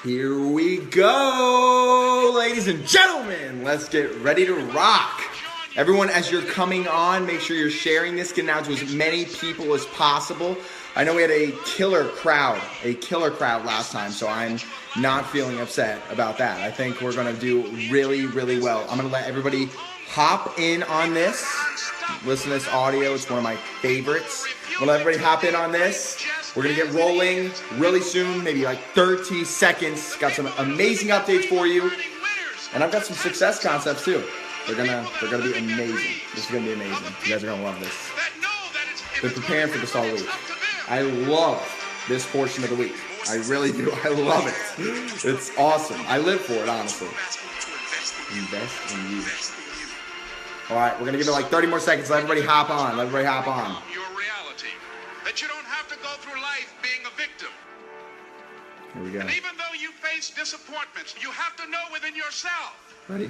Here we go, ladies and gentlemen. Let's get ready to rock. Everyone, as you're coming on, make sure you're sharing this, getting out to as many people as possible. I know we had a killer crowd last time, so I'm not feeling upset about that. I think we're going to do really, really well. I'm going to let everybody hop in on this. Listen to this audio. It's one of my favorites. I'm going to let everybody hop in on this. We're going to get rolling really soon, maybe like 30 seconds. Got some amazing updates for you. And I've got some success concepts too. They're gonna be amazing. This is gonna be amazing. You guys are gonna love this. Been preparing for this all week. I love this portion of the week. I really do. I love it. It's awesome. I live for it, honestly. Invest in you. All right, we're gonna give it like 30 more seconds. Let everybody hop on. Let everybody hop on. Your reality. That you don't have to go through life being a victim. Here we go. And even though you face disappointments, you have to know within yourself. Ready?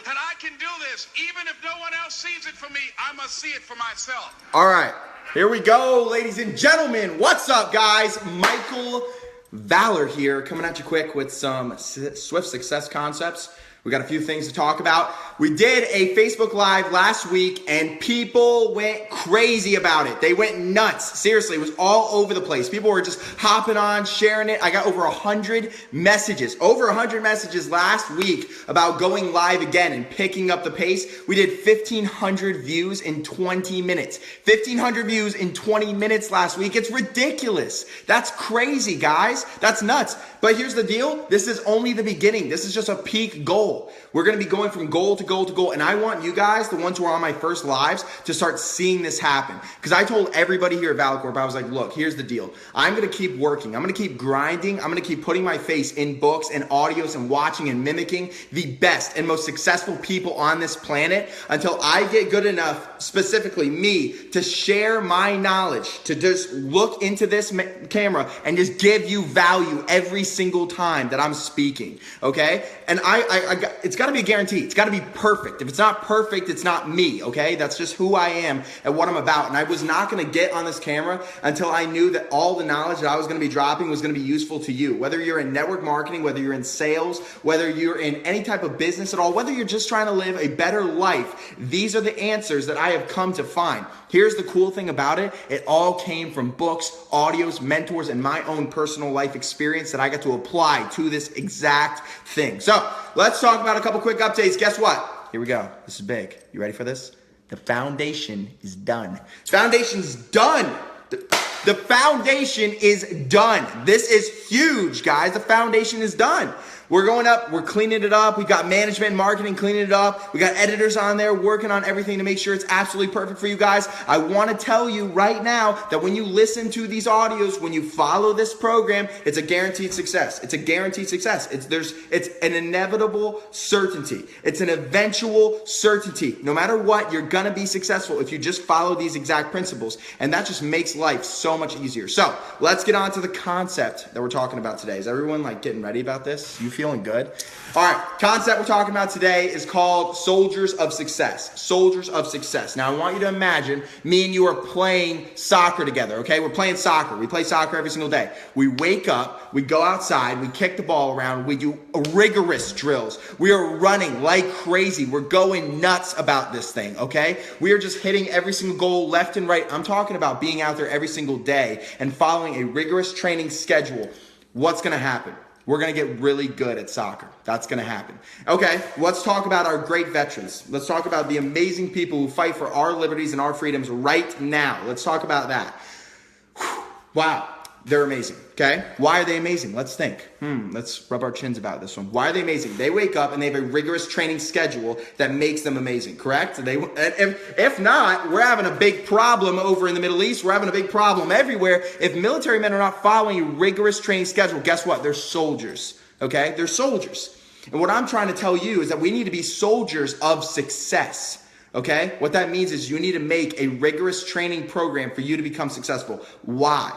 That I can do this. Even if no one else sees it for me, I must see it for myself. All right, here we go, ladies and gentlemen. What's up, guys? Michael Valor here, coming at you quick with some swift success concepts. We got a few things to talk about. We did a Facebook Live last week and people went crazy about it. They went nuts. Seriously, it was all over the place. People were just hopping on, sharing it. I got over 100 messages last week about going live again and picking up the pace. We did 1,500 views in 20 minutes. 1,500 views in 20 minutes last week. It's ridiculous. That's crazy, guys. That's nuts. But here's the deal. This is only the beginning. This is just a peak goal. We're going to be going from goal to goal to goal. And I want you guys, the ones who are on my first lives, to start seeing this happen. Because I told everybody here at ValorCorp, I was like, look, here's the deal. I'm going to keep working. I'm going to keep grinding. I'm going to keep putting my face in books and audios and watching and mimicking the best and most successful people on this planet until I get good enough, specifically me, to share my knowledge, to just look into this camera and just give you value every single time that I'm speaking. Okay? And it's got to be a guarantee. It's got to be perfect. If it's not perfect, it's not me, okay? That's just who I am and what I'm about. And I was not going to get on this camera until I knew that all the knowledge that I was going to be dropping was going to be useful to you. Whether you're in network marketing, whether you're in sales, whether you're in any type of business at all, whether you're just trying to live a better life, these are the answers that I have come to find. Here's the cool thing about it. It all came from books, audios, mentors, and my own personal life experience that I got to apply to this exact thing. So let's talk about a couple quick updates. Guess what? Here we go. This is big. You ready for this? The foundation is done. Foundation's done. The foundation is done. This is huge, guys. The foundation is done. We're going up. We're cleaning it up. We got management and marketing cleaning it up. We got editors on there working on everything to make sure it's absolutely perfect for you guys. I want to tell you right now that when you listen to these audios, when you follow this program, it's a guaranteed success. It's a guaranteed success. It's an inevitable certainty. It's an eventual certainty. No matter what, you're going to be successful if you just follow these exact principles. And that just makes life so much easier. So let's get on to the concept that we're talking about today. Is everyone like getting ready about this? You feeling good? All right, concept we're talking about today is called Soldiers of Success. Soldiers of Success. Now, I want you to imagine me and you are playing soccer together, okay? We're playing soccer. We play soccer every single day. We wake up, we go outside, we kick the ball around, we do rigorous drills. We are running like crazy. We're going nuts about this thing, okay? We are just hitting every single goal left and right. I'm talking about being out there every single day and following a rigorous training schedule. What's going to happen? We're going to get really good at soccer. That's going to happen. Okay, let's talk about our great veterans. Let's talk about the amazing people who fight for our liberties and our freedoms right now. Let's talk about that. Wow, they're amazing, okay? Why are they amazing? Let's think. Let's rub our chins about this one. Why are they amazing? They wake up and they have a rigorous training schedule that makes them amazing, correct? If not, we're having a big problem over in the Middle East. We're having a big problem everywhere. If military men are not following a rigorous training schedule, guess what? They're soldiers, okay? They're soldiers. And what I'm trying to tell you is that we need to be soldiers of success, okay? What that means is you need to make a rigorous training program for you to become successful. Why?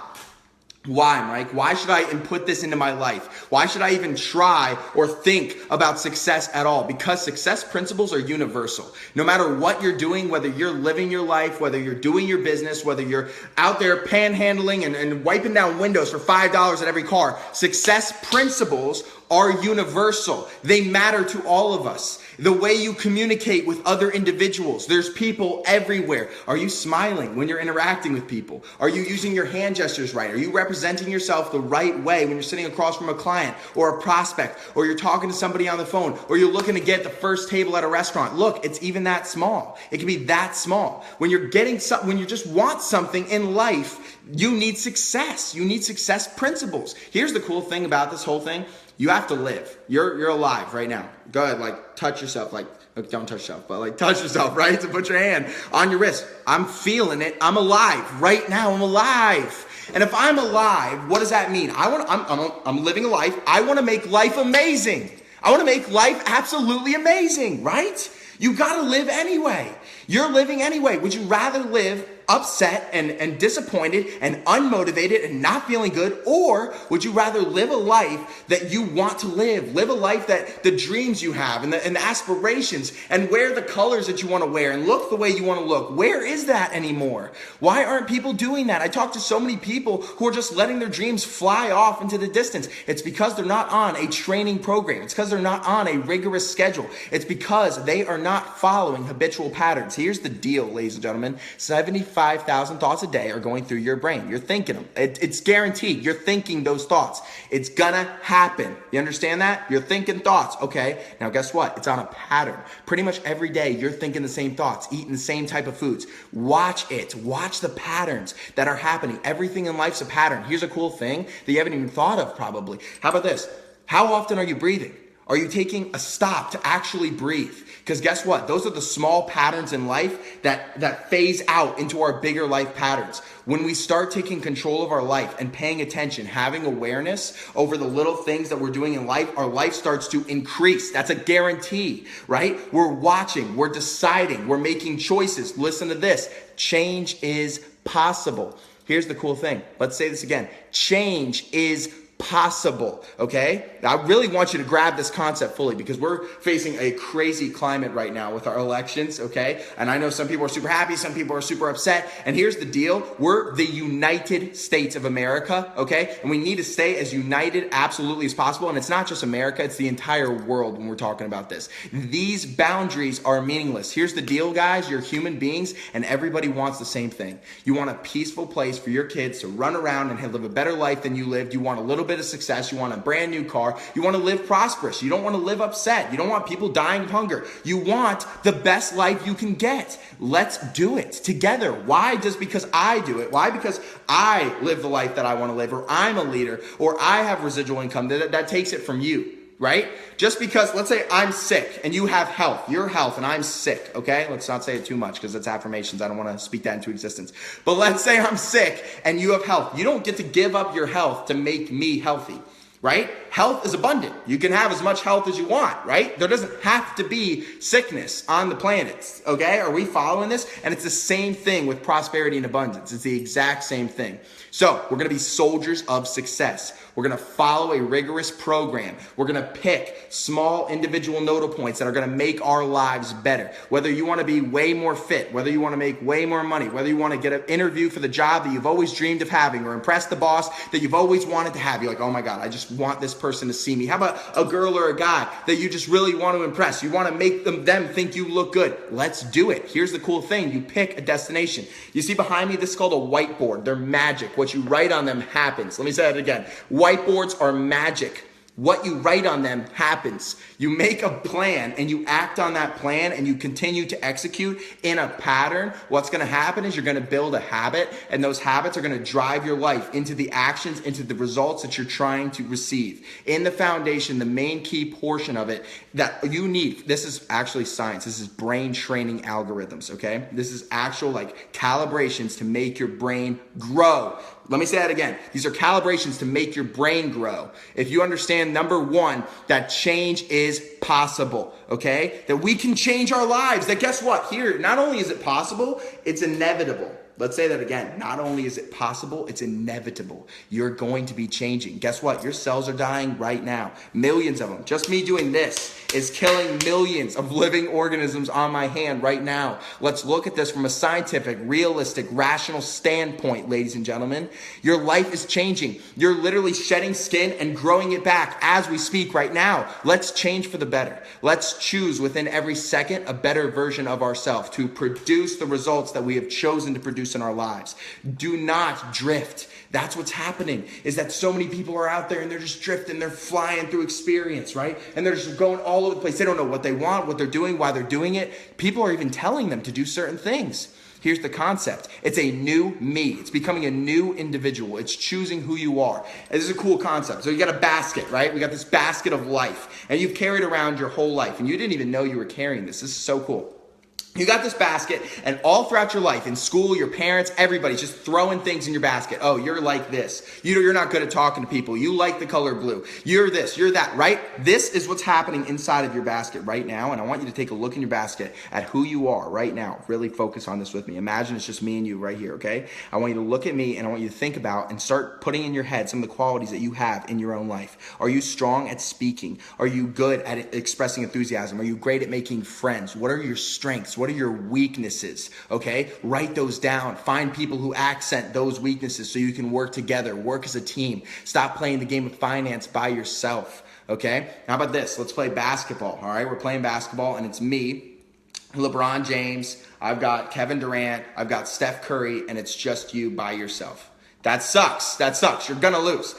Why, Mike? Why should I input this into my life? Why should I even try or think about success at all? Because success principles are universal. No matter what you're doing, whether you're living your life, whether you're doing your business, whether you're out there panhandling and wiping down windows for $5 at every car, success principles are universal. They matter to all of us. The way you communicate with other individuals. There's people everywhere. Are you smiling when you're interacting with people? Are you using your hand gestures right? Are you representing yourself the right way when you're sitting across from a client or a prospect, or you're talking to somebody on the phone, or you're looking to get the first table at a restaurant? Look, it's even that small. It can be that small. When you're getting something, when you just want something in life, you need success. You need success principles. Here's the cool thing about this whole thing. You have to live. You're alive right now. Go ahead, like touch yourself, like don't touch yourself, but like touch yourself, right? So put your hand on your wrist. I'm feeling it. I'm alive right now. I'm alive. And if I'm alive, what does that mean? I'm living a life. I want to make life amazing. I want to make life absolutely amazing, right? You got to live anyway. You're living anyway. Would you rather live upset and disappointed and unmotivated and not feeling good? Or would you rather live a life that you want to live? Live a life that the dreams you have and the aspirations, and wear the colors that you want to wear and look the way you want to look. Where is that anymore? Why aren't people doing that? I talk to so many people who are just letting their dreams fly off into the distance. It's because they're not on a training program. It's because they're not on a rigorous schedule. It's because they are not following habitual patterns. Here's the deal, ladies and gentlemen. 75,000 thoughts a day are going through your brain. You're thinking them. It's guaranteed. You're thinking those thoughts. It's gonna happen. You understand that? You're thinking thoughts. Okay, now guess what? It's on a pattern. Pretty much every day you're thinking the same thoughts, eating the same type of foods. Watch it. Watch the patterns that are happening. Everything in life's a pattern. Here's a cool thing that you haven't even thought of probably. How about this? How often are you breathing? Are you taking a stop to actually breathe? Because guess what? Those are the small patterns in life that phase out into our bigger life patterns. When we start taking control of our life and paying attention, having awareness over the little things that we're doing in life, our life starts to increase. That's a guarantee, right? We're watching, we're deciding, we're making choices. Listen to this. Change is possible. Here's the cool thing. Let's say this again. Change is possible, okay? I really want you to grab this concept fully, because we're facing a crazy climate right now with our elections, okay? And I know some people are super happy, some people are super upset. And here's the deal. We're the United States of America, okay? And we need to stay as united absolutely as possible. And it's not just America, it's the entire world when we're talking about this. These boundaries are meaningless. Here's the deal, guys. You're human beings, and everybody wants the same thing. You want a peaceful place for your kids to run around and live a better life than you lived. You want a little bit of success. You want a brand new car. You want to live prosperous. You don't want to live upset. You don't want people dying of hunger. You want the best life you can get. Let's do it together. Why? Just because I do it. Why? Because I live the life that I want to live, or I'm a leader, or I have residual income that takes it from you. Right? Just because, let's say I'm sick and you have health, your health, and I'm sick, okay? Let's not say it too much because it's affirmations. I don't want to speak that into existence. But let's say I'm sick and you have health. You don't get to give up your health to make me healthy, right? Health is abundant. You can have as much health as you want, right? There doesn't have to be sickness on the planet, okay? Are we following this? And it's the same thing with prosperity and abundance. It's the exact same thing. So we're going to be soldiers of success. We're going to follow a rigorous program. We're going to pick small individual nodal points that are going to make our lives better. Whether you want to be way more fit, whether you want to make way more money, whether you want to get an interview for the job that you've always dreamed of having, or impress the boss that you've always wanted to have. You're like, oh my God, I just want this person to see me. How about a girl or a guy that you just really want to impress? You want to make them think you look good. Let's do it. Here's the cool thing. You pick a destination. You see behind me, this is called a whiteboard. They're magic. What you write on them happens. Let me say that again. Whiteboards are magic. What you write on them happens. You make a plan and you act on that plan and you continue to execute in a pattern. What's going to happen is you're going to build a habit, and those habits are going to drive your life into the actions, into the results that you're trying to receive. In the foundation, the main key portion of it that you need, this is actually science. This is brain training algorithms, okay? This is actual like calibrations to make your brain grow. Let me say that again. These are calibrations to make your brain grow. If you understand, number one, that change is possible, okay? That we can change our lives. That guess what? Here, not only is it possible, it's inevitable. Let's say that again. Not only is it possible, it's inevitable. You're going to be changing. Guess what? Your cells are dying right now. Millions of them. Just me doing this is killing millions of living organisms on my hand right now. Let's look at this from a scientific, realistic, rational standpoint, ladies and gentlemen. Your life is changing. You're literally shedding skin and growing it back as we speak right now. Let's change for the better. Let's choose within every second a better version of ourselves to produce the results that we have chosen to produce in our lives. Do not drift. That's what's happening, is that so many people are out there and they're just drifting. They're flying through experience, right? And they're just going all over the place. They don't know what they want, what they're doing, why they're doing it. People are even telling them to do certain things. Here's the concept. It's a new me. It's becoming a new individual. It's choosing who you are. And this is a cool concept. So you got a basket, right? We got this basket of life, and you've carried around your whole life, and you didn't even know you were carrying this. This is so cool. You got this basket, and all throughout your life, in school, your parents, everybody's just throwing things in your basket. Oh, you're like this. You're not good at talking to people. You like the color blue. You're this, you're that, right? This is what's happening inside of your basket right now, and I want you to take a look in your basket at who you are right now. Really focus on this with me. Imagine it's just me and you right here, okay? I want you to look at me, and I want you to think about and start putting in your head some of the qualities that you have in your own life. Are you strong at speaking? Are you good at expressing enthusiasm? Are you great at making friends? What are your strengths? What are your weaknesses? Okay, write those down. Find people who accent those weaknesses so you can work together, work as a team. Stop playing the game of finance by yourself. Okay, how about this? Let's play basketball. All right, we're playing basketball, and it's me, LeBron James, I've got Kevin Durant, I've got Steph Curry, and it's just you by yourself. That sucks. That sucks. You're gonna lose.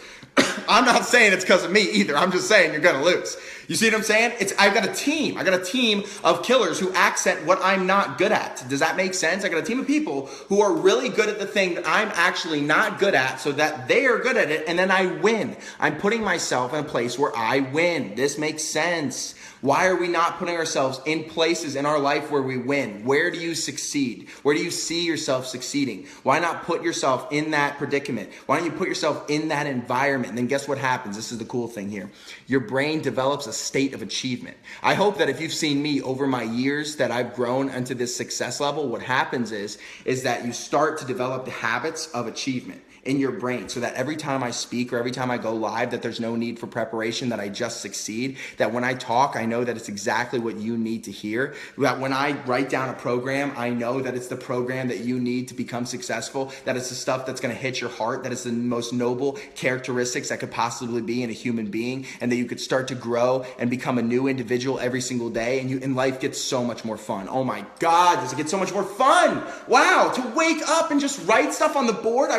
I'm not saying it's because of me either. I'm just saying you're gonna lose. You see what I'm saying? I've got a team. I got a team of killers who accent what I'm not good at. Does that make sense? I got a team of people who are really good at the thing that I'm actually not good at, so that they are good at it, and then I win. I'm putting myself in a place where I win. This makes sense. Why are we not putting ourselves in places in our life where we win? Where do you succeed? Where do you see yourself succeeding? Why not put yourself in that predicament? Why don't you put yourself in that environment? And then guess what happens? This is the cool thing here. Your brain develops a state of achievement. I hope that if you've seen me over my years that I've grown into this success level, what happens is that you start to develop the habits of achievement in your brain, so that every time I speak or every time I go live, that there's no need for preparation, that I just succeed, that when I talk, I know that it's exactly what you need to hear, that when I write down a program, I know that it's the program that you need to become successful, that it's the stuff that's gonna hit your heart, that it's the most noble characteristics that could possibly be in a human being, and that you could start to grow and become a new individual every single day, and life gets so much more fun. Oh my God, does it get so much more fun? Wow, to wake up and just write stuff on the board.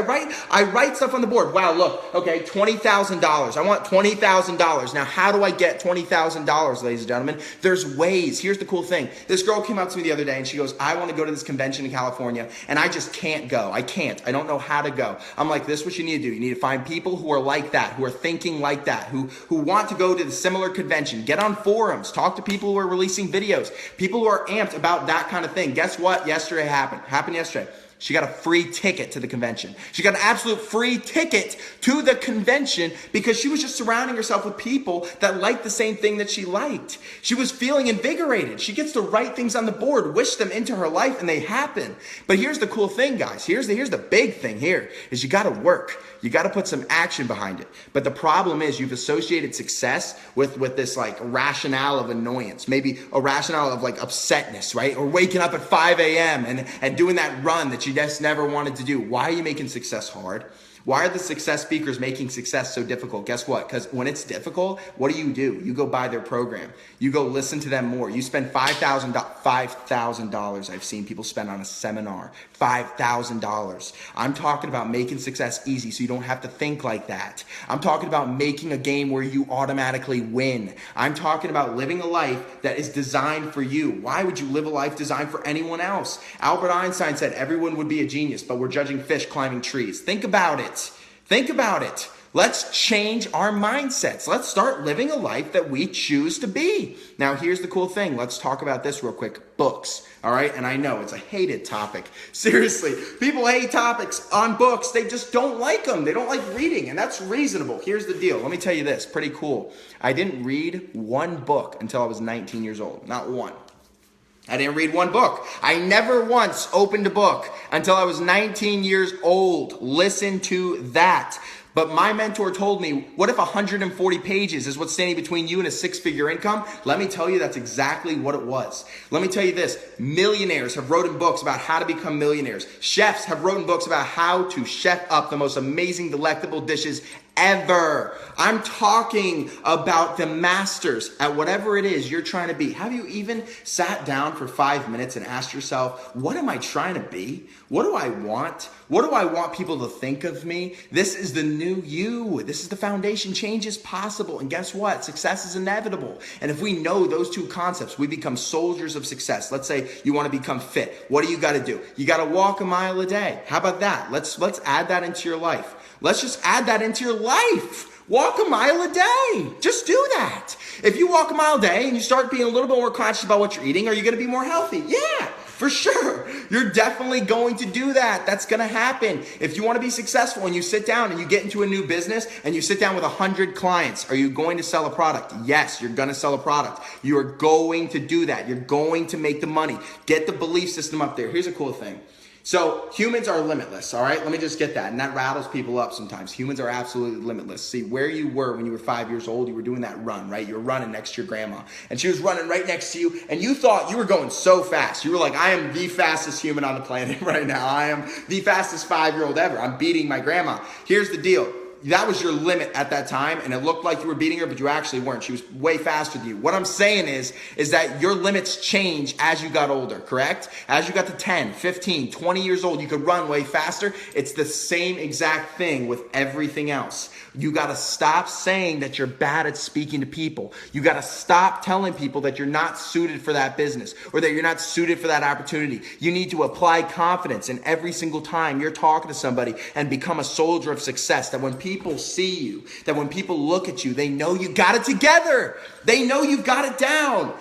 I write stuff on the board. Wow, look, okay, $20,000. I want $20,000. Now, how do I get $20,000, ladies and gentlemen? There's ways. Here's the cool thing. This girl came up to me the other day and she goes, I want to go to this convention in California and I just can't go. I can't. I don't know how to go. I'm like, this is what you need to do. You need to find people who are like that, who are thinking like that, who want to go to the similar convention. Get on forums. Talk to people who are releasing videos. People who are amped about that kind of thing. Guess what? Yesterday happened yesterday. She got a free ticket to the convention. She got an absolute free ticket to the convention because she was just surrounding herself with people that liked the same thing that she liked. She was feeling invigorated. She gets to write things on the board, wish them into her life, and they happen. But here's the cool thing, guys. Here's the big thing here is you got to work. You got to put some action behind it. But the problem is you've associated success with this like rationale of annoyance, maybe a rationale of like upsetness, right? Or waking up at 5 a.m. and doing that run that you just never wanted to do. Why are you making success hard? Why are the success speakers making success so difficult? Guess what? Because when it's difficult, what do? You go buy their program. You go listen to them more. You spend $5,000 I've seen people spend on a seminar. $5,000. I'm talking about making success easy so you don't have to think like that. I'm talking about making a game where you automatically win. I'm talking about living a life that is designed for you. Why would you live a life designed for anyone else? Albert Einstein said everyone would be a genius, but we're judging fish climbing trees. Think about it. Think about it. Let's change our mindsets. Let's start living a life that we choose to be. Now, here's the cool thing. Let's talk about this real quick. Books, all right? And I know it's a hated topic. Seriously, people hate topics on books. They just don't like them. They don't like reading, and that's reasonable. Here's the deal. Let me tell you this. Pretty cool. I didn't read one book until I was 19 years old. Not one. I didn't read one book. I never once opened a book until I was 19 years old. Listen to that. But my mentor told me, what if 140 pages is what's standing between you and a six-figure income? Let me tell you, that's exactly what it was. Let me tell you this. Millionaires have written books about how to become millionaires. Chefs have written books about how to chef up the most amazing, delectable dishes ever. I'm talking about the masters at whatever it is you're trying to be. Have you even sat down for 5 minutes and asked yourself, what am I trying to be? What do I want? What do I want people to think of me? This is the new you. This is the foundation. Change is possible. And guess what? Success is inevitable. And if we know those two concepts, we become soldiers of success. Let's say you want to become fit. What do you got to do? You got to walk a mile a day. How about that? Let's add that into your life. Let's just add that into your life. Walk a mile a day. Just do that. If you walk a mile a day and you start being a little bit more conscious about what you're eating, are you going to be more healthy? Yeah, for sure. You're definitely going to do that. That's going to happen. If you want to be successful and you sit down and you get into a new business and you sit down with 100 clients, are you going to sell a product? Yes, you're going to sell a product. You are going to do that. You're going to make the money. Get the belief system up there. Here's a cool thing. So humans are limitless, all right? Let me just get that. And that rattles people up sometimes. Humans are absolutely limitless. See, where you were when you were 5 years old, you were doing that run, right? You were running next to your grandma. And she was running right next to you. And you thought you were going so fast. You were like, I am the fastest human on the planet right now. I am the fastest 5-year-old ever. I'm beating my grandma. Here's the deal. That was your limit at that time, and it looked like you were beating her, but you actually weren't. She was way faster than you. What I'm saying is that your limits change as you got older, correct? As you got to 10, 15, 20 years old, you could run way faster. It's the same exact thing with everything else. You got to stop saying that you're bad at speaking to people. You got to stop telling people that you're not suited for that business or that you're not suited for that opportunity. You need to apply confidence in every single time you're talking to somebody and become a soldier of success, that when people see you, that when people look at you, they know you got it together. They know you've got it down.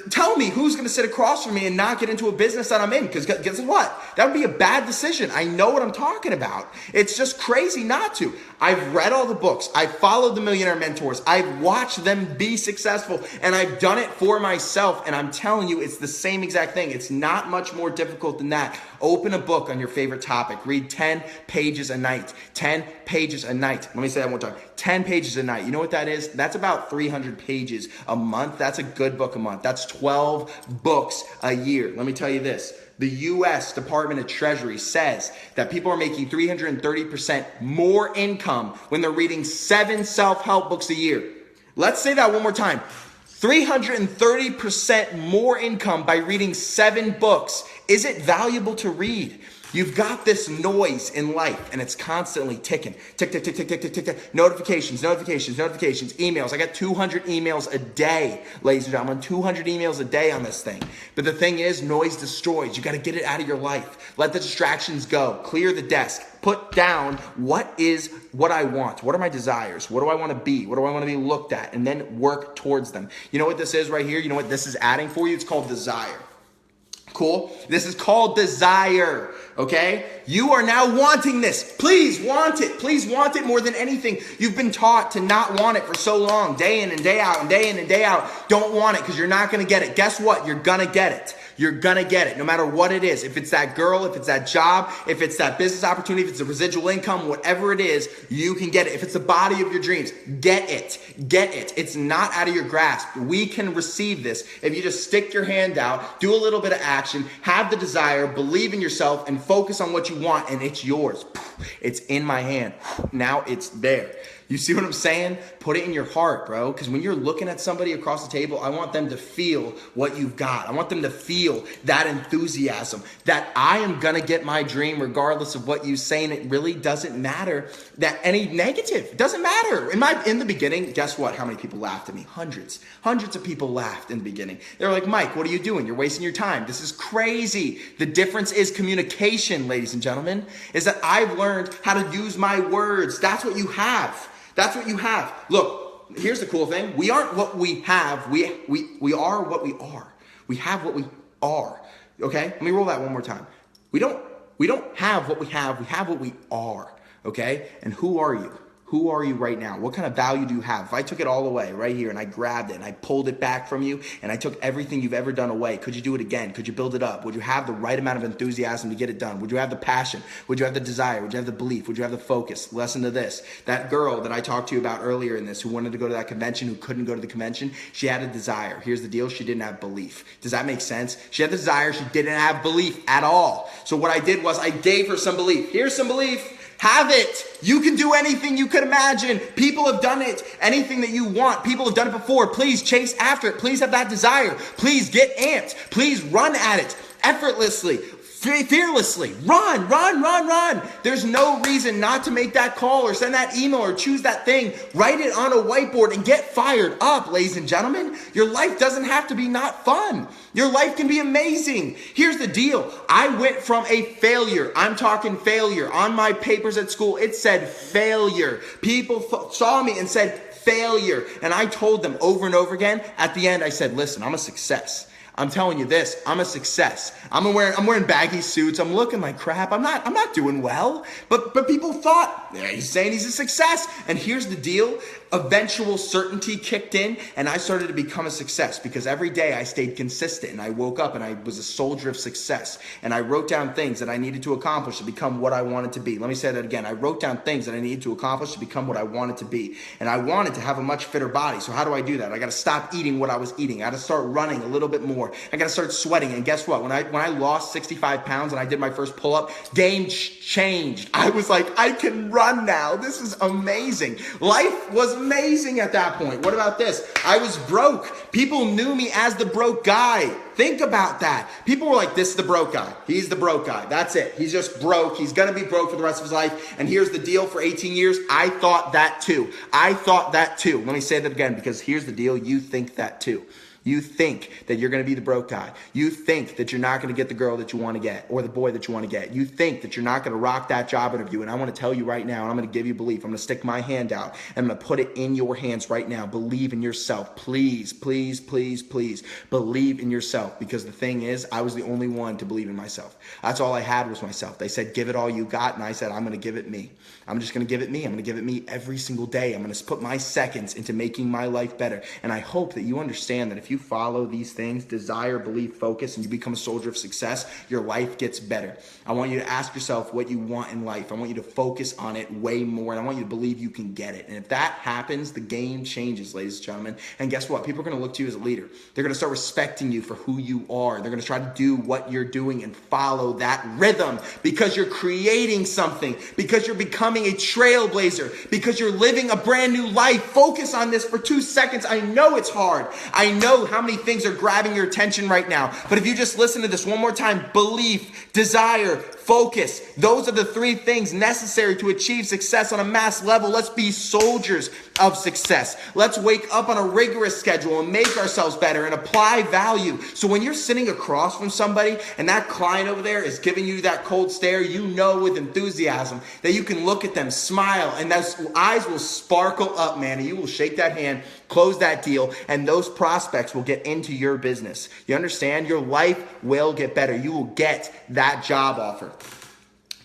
Tell me who's going to sit across from me and not get into a business that I'm in, because guess what? That would be a bad decision. I know what I'm talking about. It's just crazy not to. I've read all the books. I've followed the millionaire mentors. I've watched them be successful, and I've done it for myself. And I'm telling you, it's the same exact thing. It's not much more difficult than that. Open a book on your favorite topic. Read 10 pages a night. 10 pages a night. Let me say that one more time. 10 pages a night. You know what that is? That's about 300 pages a month. That's a good book a month. That's 12 books a year. Let me tell you this. The U.S. Department of Treasury says that people are making 330% more income when they're reading 7 self-help books a year. Let's say that one more time. 330% more income by reading 7 books. Is it valuable to read? You've got this noise in life, and it's constantly ticking. Tick, tick, tick, tick, tick, tick, tick, tick. Notifications, emails. I got 200 emails a day, ladies and gentlemen. 200 emails a day on this thing. But the thing is, noise destroys. You got to get it out of your life. Let the distractions go. Clear the desk. Put down what I want. What are my desires? What do I want to be? What do I want to be looked at? And then work towards them. You know what this is right here? You know what this is adding for you? It's called desire. Cool. This is called desire. Okay. You are now wanting this. Please want it. Please want it more than anything. You've been taught to not want it for so long, day in and day out and day in and day out. Don't want it because you're not going to get it. Guess what? You're going to get it. You're going to get it no matter what it is. If it's that girl, if it's that job, if it's that business opportunity, if it's a residual income, whatever it is, you can get it. If it's the body of your dreams, get it. Get it. It's not out of your grasp. We can receive this if you just stick your hand out, do a little bit of action, have the desire, believe in yourself, and focus on what you want, and it's yours. It's in my hand. Now it's there. You see what I'm saying? Put it in your heart, bro. Because when you're looking at somebody across the table, I want them to feel what you've got. I want them to feel that enthusiasm, that I am going to get my dream regardless of what you say. And it really doesn't matter that any negative. It doesn't matter. In the beginning, guess what? How many people laughed at me? Hundreds of people laughed in the beginning. They were like, Mike, what are you doing? You're wasting your time. This is crazy. The difference is communication, ladies and gentlemen, is that I've learned how to use my words. That's what you have. That's what you have. Look, here's the cool thing. We aren't what we have. We are what we are. We have what we are. Okay? Let me roll that one more time. We don't have what we have. We have what we are. Okay? And who are you? Who are you right now? What kind of value do you have? If I took it all away right here and I grabbed it and I pulled it back from you and I took everything you've ever done away, could you do it again? Could you build it up? Would you have the right amount of enthusiasm to get it done? Would you have the passion? Would you have the desire? Would you have the belief? Would you have the focus? Listen to this. That girl that I talked to you about earlier in this who wanted to go to that convention, who couldn't go to the convention, she had a desire. Here's the deal. She didn't have belief. Does that make sense? She had the desire. She didn't have belief at all. So what I did was I gave her some belief. Here's some belief. Have it. You can do anything you could imagine. People have done it. Anything that you want. People have done it before. Please chase after it. Please have that desire. Please get amped. Please run at it effortlessly, fearlessly. Run, run, run, run. There's no reason not to make that call or send that email or choose that thing. Write it on a whiteboard and get fired up, ladies and gentlemen. Your life doesn't have to be not fun. Your life can be amazing. Here's the deal. I went from a failure. I'm talking failure. On my papers at school, it said failure. People saw me and said failure. And I told them over and over again. At the end, I said, listen, I'm a success. I'm telling you this, I'm a success. I'm wearing baggy suits. I'm looking like crap. I'm not doing well. But people thought, yeah, he's saying he's a success. And here's the deal. Eventual certainty kicked in and I started to become a success because every day I stayed consistent and I woke up and I was a soldier of success and I wrote down things that I needed to accomplish to become what I wanted to be. Let me say that again. I wrote down things that I needed to accomplish to become what I wanted to be. And I wanted to have a much fitter body. So how do I do that? I got to stop eating what I was eating. I got to start running a little bit more. I got to start sweating. And guess what? When I lost 65 pounds and I did my first pull-up, game changed. I was like, I can run now. This is amazing. Life was amazing at that point. What about this? I was broke. People knew me as the broke guy. Think about that. People were like, this is the broke guy. He's the broke guy. That's it. He's just broke. He's going to be broke for the rest of his life. And here's the deal. For 18 years, I thought that too. I thought that too. Let me say that again because here's the deal. You think that too. You think that you're going to be the broke guy. You think that you're not going to get the girl that you want to get or the boy that you want to get. You think that you're not going to rock that job interview. And I want to tell you right now, and I'm going to give you belief. I'm going to stick my hand out and I'm going to put it in your hands right now. Believe in yourself. Please, please, please, please believe in yourself because the thing is, I was the only one to believe in myself. That's all I had was myself. They said, give it all you got. And I said, I'm going to give it me. I'm just going to give it me. I'm going to give it me every single day. I'm going to put my seconds into making my life better. And I hope that you understand that if you follow these things, desire, belief, focus, and you become a soldier of success, your life gets better. I want you to ask yourself what you want in life. I want you to focus on it way more, and I want you to believe you can get it. And if that happens, the game changes, ladies and gentlemen. And guess what? People are going to look to you as a leader. They're going to start respecting you for who you are. They're going to try to do what you're doing and follow that rhythm because you're creating something, because you're becoming a trailblazer, because you're living a brand new life. Focus on this for 2 seconds. I know it's hard. I know how many things are grabbing your attention right now. But if you just listen to this one more time, belief, desire, focus, those are the 3 things necessary to achieve success on a mass level. Let's be soldiers of success. Let's wake up on a rigorous schedule and make ourselves better and apply value. So when you're sitting across from somebody and that client over there is giving you that cold stare, you know with enthusiasm that you can look at them, smile, and those eyes will sparkle up, man, and you will shake that hand, close that deal, and those prospects will get into your business. You understand? Your life will get better. You will get that job offer.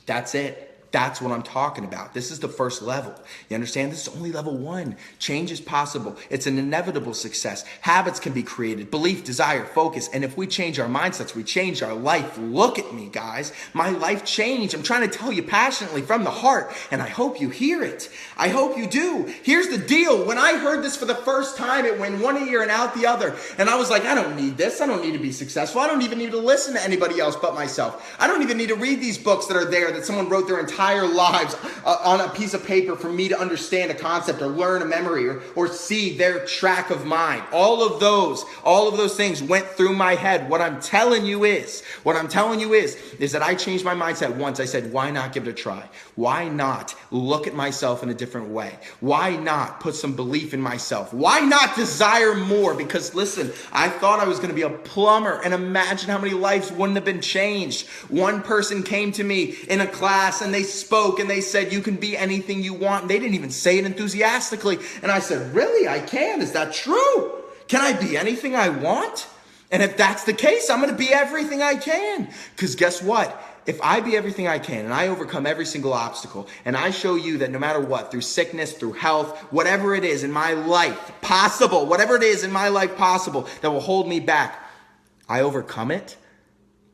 That's it. That's what I'm talking about. This is the first level. You understand? This is only level 1. Change is possible. It's an inevitable success. Habits can be created. Belief, desire, focus. And if we change our mindsets, we change our life. Look at me, guys. My life changed. I'm trying to tell you passionately from the heart, and I hope you hear it. I hope you do. Here's the deal. When I heard this for the first time, it went one ear and out the other. And I was like, I don't need this. I don't need to be successful. I don't even need to listen to anybody else but myself. I don't even need to read these books that are there that someone wrote their entire lives on a piece of paper for me to understand a concept or learn a memory or see their track of mind. All of those things went through my head. What I'm telling you is that I changed my mindset once. I said, why not give it a try? Why not look at myself in a different way? Why not put some belief in myself? Why not desire more? Because listen, I thought I was going to be a plumber, and imagine how many lives wouldn't have been changed. One person came to me in a class and they spoke and they said, you can be anything you want. And they didn't even say it enthusiastically. And I said, really? I can? Is that true? Can I be anything I want? And if that's the case, I'm going to be everything I can. Because guess what? if I be everything I can and I overcome every single obstacle and I show you that no matter what, through sickness, through health, whatever it is in my life possible, whatever it is in my life possible that will hold me back, I overcome it,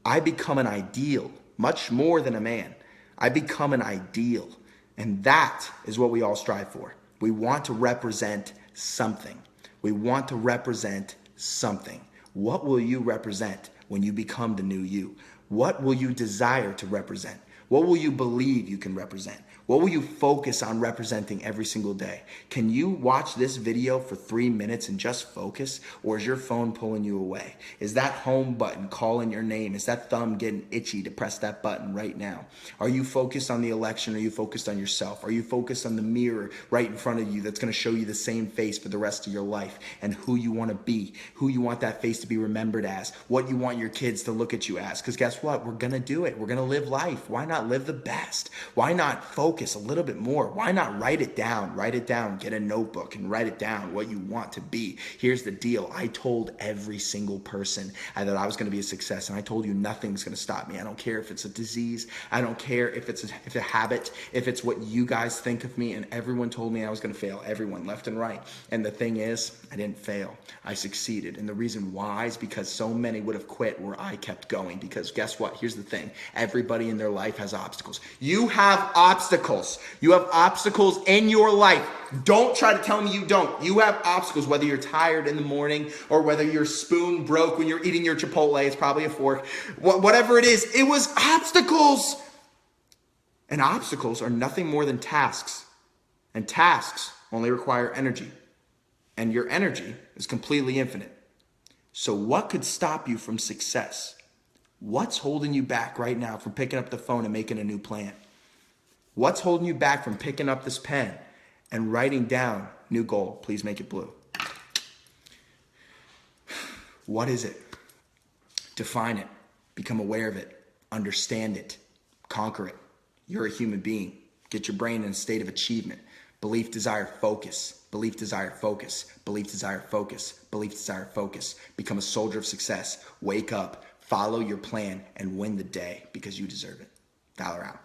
I become an ideal, much more than a man. I become an ideal. And that is what we all strive for. We want to represent something. We want to represent something. What will you represent when you become the new you? What will you desire to represent? What will you believe you can represent? What will you focus on representing every single day? Can you watch this video for 3 minutes and just focus? Or is your phone pulling you away? Is that home button calling your name? Is that thumb getting itchy to press that button right now? Are you focused on the election? Are you focused on yourself? Are you focused on the mirror right in front of you that's going to show you the same face for the rest of your life and who you want to be, who you want that face to be remembered as, what you want your kids to look at you as? Because guess what? We're going to do it. We're going to live life. Why not live the best? Why not focus a little bit more? Why not write it down? Write it down. Get a notebook and write it down what you want to be. Here's the deal. I told every single person that I was going to be a success, and I told you nothing's going to stop me. I don't care if it's a disease. I don't care if it's a habit, if it's what you guys think of me, and everyone told me I was going to fail. Everyone, left and right. And the thing is, I didn't fail. I succeeded. And the reason why is because so many would have quit where I kept going. Because guess what? Here's the thing. Everybody in their life has obstacles. You have obstacles. You have obstacles in your life. Don't try to tell me you don't. You have obstacles, whether you're tired in the morning or whether your spoon broke when you're eating your Chipotle. It's probably a fork. Whatever it is, it was obstacles. And obstacles are nothing more than tasks. And tasks only require energy. And your energy is completely infinite. So what could stop you from success? What's holding you back right now from picking up the phone and making a new plan? What's holding you back from picking up this pen and writing down new goal? Please make it blue. What is it? Define it. Become aware of it. Understand it. Conquer it. You're a human being. Get your brain in a state of achievement. Belief, desire, focus. Belief, desire, focus. Belief, desire, focus. Belief, desire, focus. Become a soldier of success. Wake up. Follow your plan and win the day because you deserve it. Valor out.